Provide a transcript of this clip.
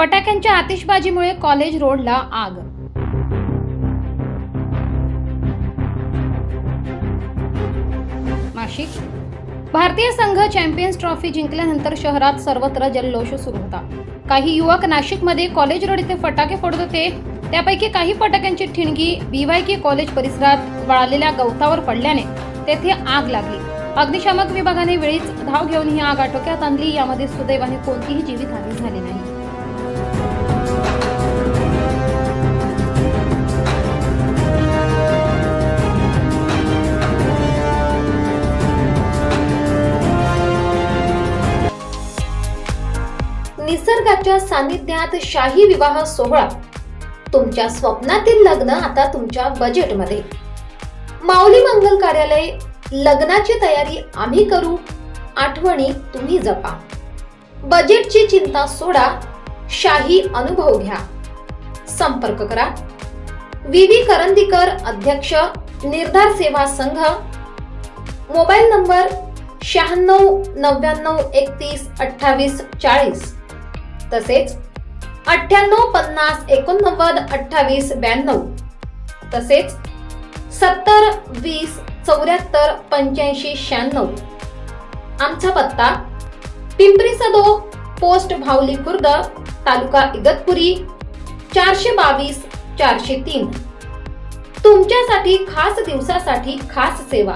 फटाक्यांच्या आतिषबाजीमुळे कॉलेज रोडला आग. नाशिक. भारतीय संघ चॅम्पियन्स ट्रॉफी जिंकल्यानंतर शहरात सर्वत्र जल्लोष सुरू होता. काही युवक नाशिकमध्ये कॉलेज रोड येथे फटाके फोडत होते. त्यापैकी काही फटाक्यांची ठिणगी BYK कॉलेज परिसरात वाळलेल्या गवतावर पडल्याने तेथे आग लागली. अग्निशामक विभागाने वेळीच धाव घेऊन ही आग आटोक्यात आणली. यामध्ये सुदैवाने कोणतीही जीवितहानी झाली नाही. निसर्गाच्या सानिध्यात शाही विवाह सोहळा. तुमच्या स्वप्नातील लग्न आता तुमच्या बजेटमध्ये. माऊली मंगल कार्यालय. लग्नाची तयारी आम्ही करू, आठवणी तुम्ही जपा. बजेटची चिंता सोडा, शाही अनुभव घ्या. संपर्क करा. VV करंदीकर, अध्यक्ष, निर्धार सेवा संघ. Mobile number 96 99 31 28 40. तसेच 98 50 89 28 92. तसेच 70 20 74 85 96. आमचा पत्ता पिंपरी सदो, पोस्ट भावली खुर्द, तालुका इगतपुरी, 422 403. तुमच्यासाठी खास दिवसासाठी खास सेवा.